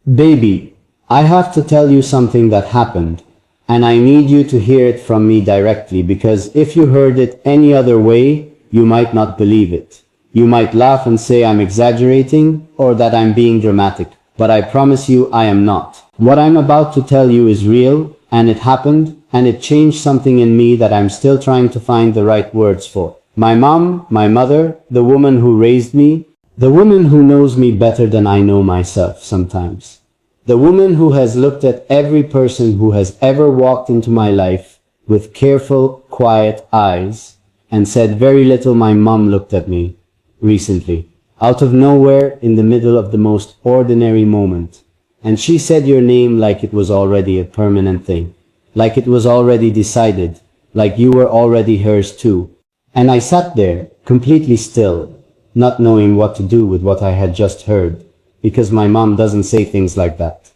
Baby, I have to tell you something that happened, and I need you to hear it from me directly because if you heard it any other way, you might not believe it. You might laugh and say I'm exaggerating or that I'm being dramatic, but I promise you I am not. What I'm about to tell you is real, and it happened, and it changed something in me that I'm still trying to find the right words for. My mom, my mother, the woman who raised me, the woman who knows me better than I know myself sometimes. The woman who has looked at every person who has ever walked into my life with careful, quiet eyes and said very little. My mom looked at me recently, out of nowhere in the middle of the most ordinary moment. And she said your name like it was already a permanent thing, like it was already decided, like you were already hers too. And I sat there, completely still, not knowing what to do with what I had just heard, because my mom doesn't say things like that.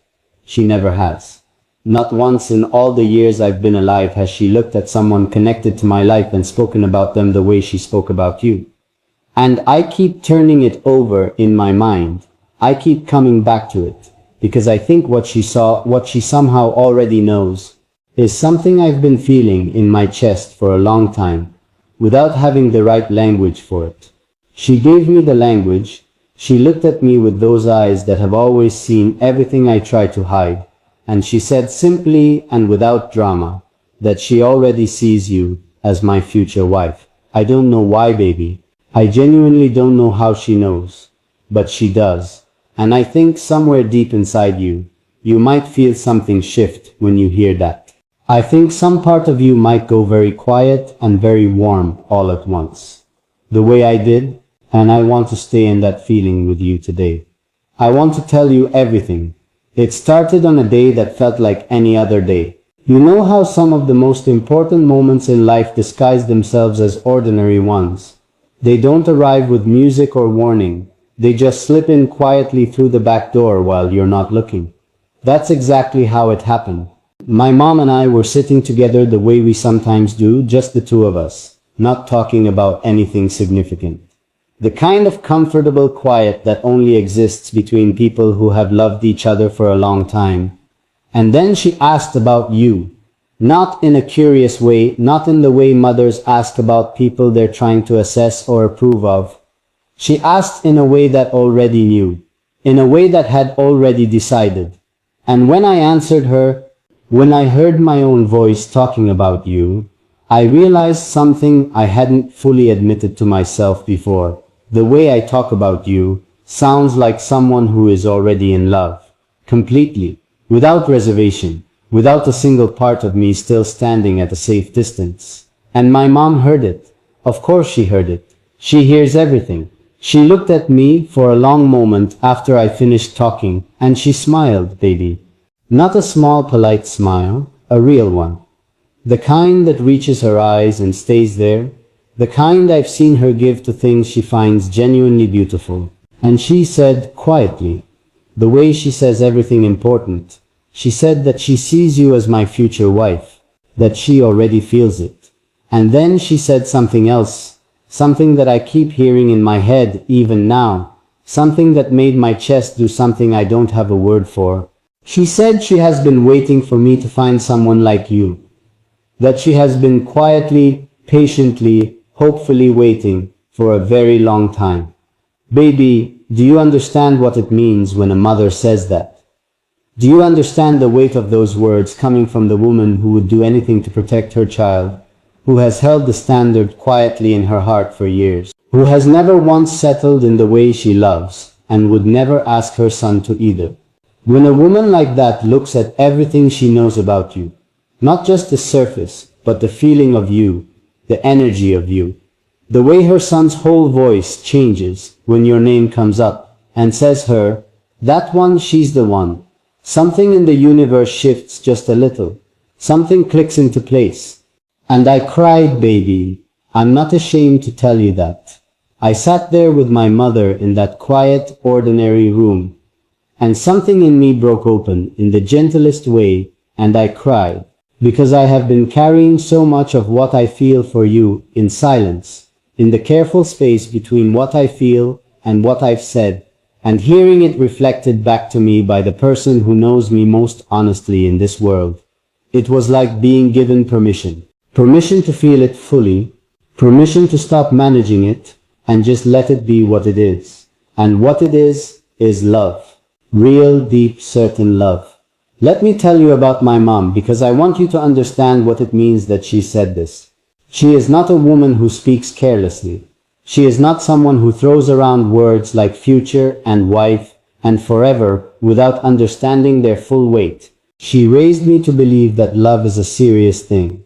She never has. Not once in all the years I've been alive has she looked at someone connected to my life and spoken about them the way she spoke about you. And I keep turning it over in my mind. I keep coming back to it, because I think what she saw, what she somehow already knows, is something I've been feeling in my chest for a long time, without having the right language for it. She gave me the language. She looked at me with those eyes that have always seen everything I try to hide, and she said simply and without drama that she already sees you as my future wife. I don't know why, baby. I genuinely don't know how she knows, but she does. And I think somewhere deep inside you, you might feel something shift when you hear that. I think some part of you might go very quiet and very warm all at once, the way I did. And I want to stay in that feeling with you today. I want to tell you everything. It started on a day that felt like any other day. You know how some of the most important moments in life disguise themselves as ordinary ones. They don't arrive with music or warning. They just slip in quietly through the back door while you're not looking. That's exactly how it happened. My mom and I were sitting together the way we sometimes do, just the two of us, not talking about anything significant. The kind of comfortable quiet that only exists between people who have loved each other for a long time. And then she asked about you. Not in a curious way, not in the way mothers ask about people they're trying to assess or approve of. She asked in a way that already knew, in a way that had already decided. And when I answered her, when I heard my own voice talking about you, I realized something I hadn't fully admitted to myself before. The way I talk about you sounds like someone who is already in love. Completely. Without reservation. Without a single part of me still standing at a safe distance. And my mom heard it. Of course she heard it. She hears everything. She looked at me for a long moment after I finished talking, and she smiled, baby. Not a small polite smile, a real one. The kind that reaches her eyes and stays there. The kind I've seen her give to things she finds genuinely beautiful. And she said, quietly, the way she says everything important, she said that she sees you as my future wife, that she already feels it. And then she said something else, something that I keep hearing in my head even now, something that made my chest do something I don't have a word for. She said she has been waiting for me to find someone like you, that she has been quietly, patiently, hopefully waiting for a very long time. Baby, do you understand what it means when a mother says that? Do you understand the weight of those words coming from the woman who would do anything to protect her child, who has held the standard quietly in her heart for years, who has never once settled in the way she loves, and would never ask her son to either? When a woman like that looks at everything she knows about you, not just the surface, but the feeling of you, the energy of you, the way her son's whole voice changes when your name comes up and says her, that one, she's the one. Something in the universe shifts just a little. Something clicks into place. And I cried, baby. I'm not ashamed to tell you that. I sat there with my mother in that quiet, ordinary room, and something in me broke open in the gentlest way, and I cried. Because I have been carrying so much of what I feel for you in silence, in the careful space between what I feel and what I've said, and hearing it reflected back to me by the person who knows me most honestly in this world. It was like being given permission. Permission to feel it fully, permission to stop managing it, and just let it be what it is. And what it is love. Real, deep, certain love. Let me tell you about my mom, because I want you to understand what it means that she said this. She is not a woman who speaks carelessly. She is not someone who throws around words like future and wife and forever without understanding their full weight. She raised me to believe that love is a serious thing,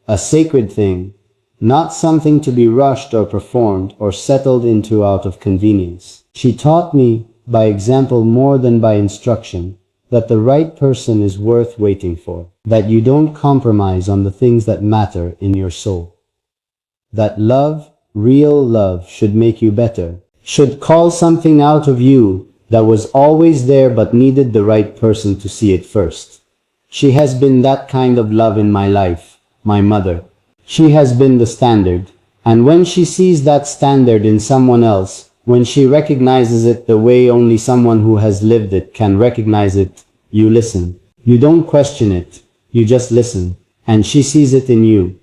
a sacred thing, not something to be rushed or performed or settled into out of convenience. She taught me, by example more than by instruction, that the right person is worth waiting for, that you don't compromise on the things that matter in your soul, that love, real love, should make you better, should call something out of you that was always there but needed the right person to see it first. She has been that kind of love in my life, my mother. She has been the standard, and when she sees that standard in someone else, when she recognizes it the way only someone who has lived it can recognize it, you listen. You don't question it, you just listen, and she sees it in you.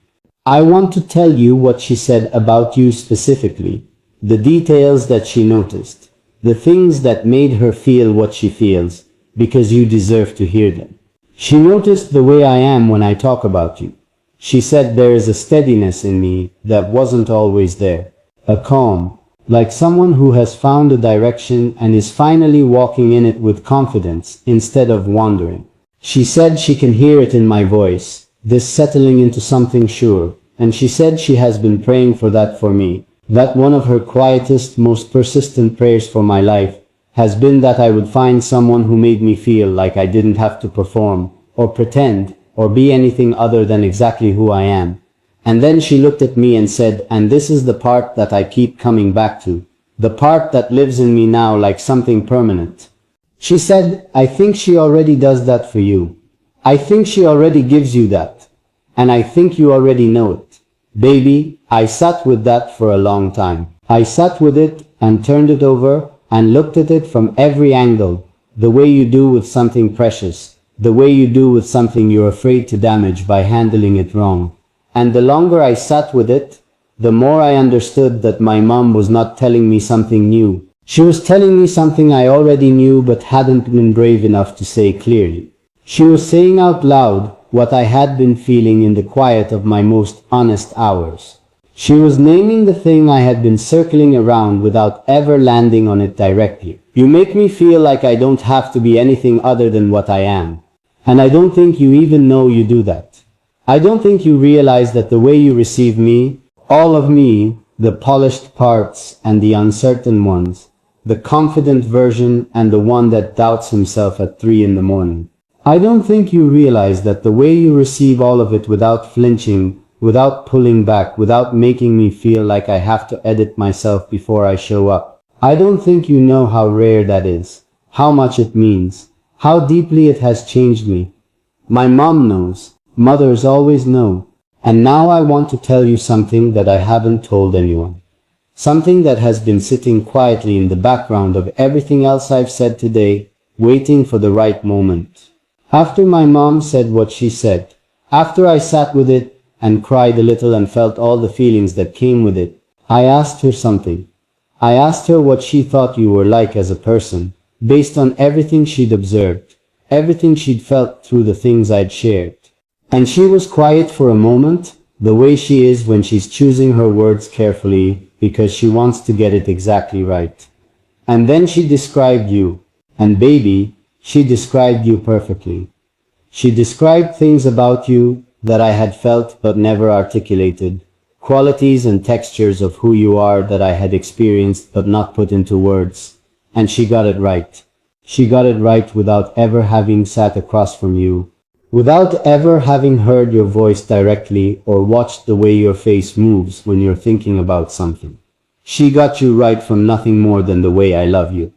I want to tell you what she said about you specifically, the details that she noticed, the things that made her feel what she feels, because you deserve to hear them. She noticed the way I am when I talk about you. She said there is a steadiness in me that wasn't always there, a calm, like someone who has found a direction and is finally walking in it with confidence instead of wandering. She said she can hear it in my voice, this settling into something sure, and she said she has been praying for that for me, that one of her quietest, most persistent prayers for my life has been that I would find someone who made me feel like I didn't have to perform, or pretend, or be anything other than exactly who I am. And then she looked at me and said, and this is the part that I keep coming back to, the part that lives in me now like something permanent. She said, I think she already does that for you. I think she already gives you that. And I think you already know it. Baby, I sat with that for a long time. I sat with it and turned it over and looked at it from every angle, the way you do with something precious, the way you do with something you're afraid to damage by handling it wrong. And the longer I sat with it, the more I understood that my mom was not telling me something new. She was telling me something I already knew but hadn't been brave enough to say clearly. She was saying out loud what I had been feeling in the quiet of my most honest hours. She was naming the thing I had been circling around without ever landing on it directly. You make me feel like I don't have to be anything other than what I am. And I don't think you even know you do that. I don't think you realize that the way you receive me, all of me, the polished parts and the uncertain ones, the confident version and the one that doubts himself at 3 in the morning. I don't think you realize that the way you receive all of it without flinching, without pulling back, without making me feel like I have to edit myself before I show up. I don't think you know how rare that is, how much it means, how deeply it has changed me. My mom knows, mothers always know, and now I want to tell you something that I haven't told anyone. Something that has been sitting quietly in the background of everything else I've said today, waiting for the right moment. After my mom said what she said, after I sat with it and cried a little and felt all the feelings that came with it, I asked her something. I asked her what she thought you were like as a person, based on everything she'd observed, everything she'd felt through the things I'd shared. And she was quiet for a moment, the way she is when she's choosing her words carefully, because she wants to get it exactly right. And then she described you, and baby, she described you perfectly. She described things about you that I had felt but never articulated, qualities and textures of who you are that I had experienced but not put into words. And she got it right. She got it right without ever having sat across from you, without ever having heard your voice directly or watched the way your face moves when you're thinking about something. She got you right from nothing more than the way I love you.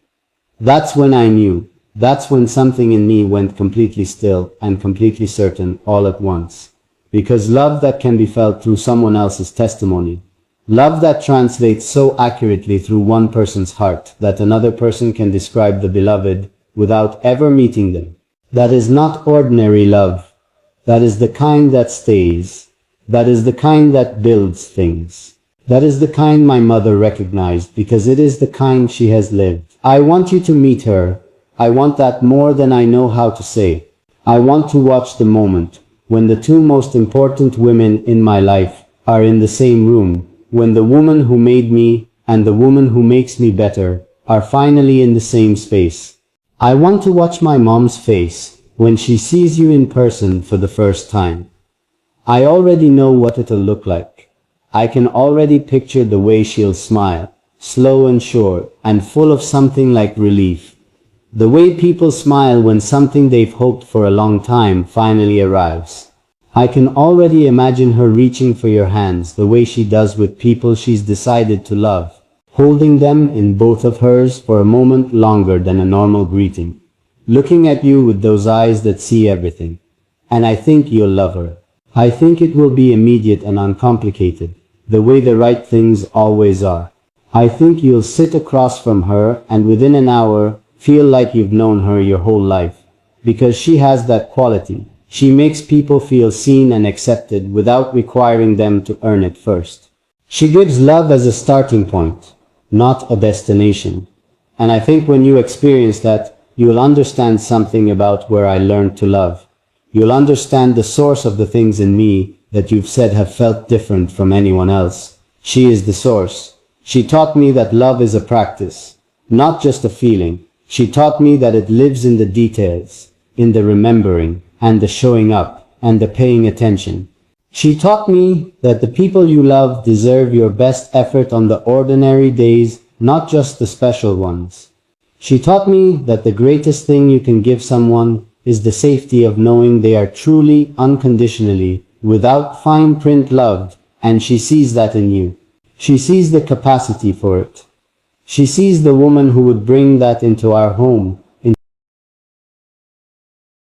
That's when I knew. That's when something in me went completely still and completely certain all at once. Because love that can be felt through someone else's testimony, Love that translates so accurately through one person's heart that another person can describe the beloved without ever meeting them. That is not ordinary love. That is the kind that stays. That is the kind that builds things. That is the kind my mother recognized because it is the kind she has lived. I want you to meet her. I want that more than I know how to say. I want to watch the moment when the two most important women in my life are in the same room, when the woman who made me and the woman who makes me better are finally in the same space. I want to watch my mom's face when she sees you in person for the first time. I already know what it'll look like. I can already picture the way she'll smile, slow and sure, and full of something like relief. The way people smile when something they've hoped for a long time finally arrives. I can already imagine her reaching for your hands the way she does with people she's decided to love, holding them in both of hers for a moment longer than a normal greeting, looking at you with those eyes that see everything. And I think you'll love her. I think it will be immediate and uncomplicated, the way the right things always are. I think you'll sit across from her and within an hour feel like you've known her your whole life, because she has that quality. She makes people feel seen and accepted without requiring them to earn it first. She gives love as a starting point, not a destination. And I think when you experience that, you'll understand something about where I learned to love. You'll understand the source of the things in me that you've said have felt different from anyone else. She is the source. She taught me that love is a practice, not just a feeling. She taught me that it lives in the details, in the remembering, and the showing up, and the paying attention. She taught me that the people you love deserve your best effort on the ordinary days, not just the special ones. She taught me that the greatest thing you can give someone is the safety of knowing they are truly, unconditionally, without fine print loved, and she sees that in you. She sees the capacity for it. She sees the woman who would bring that into our home,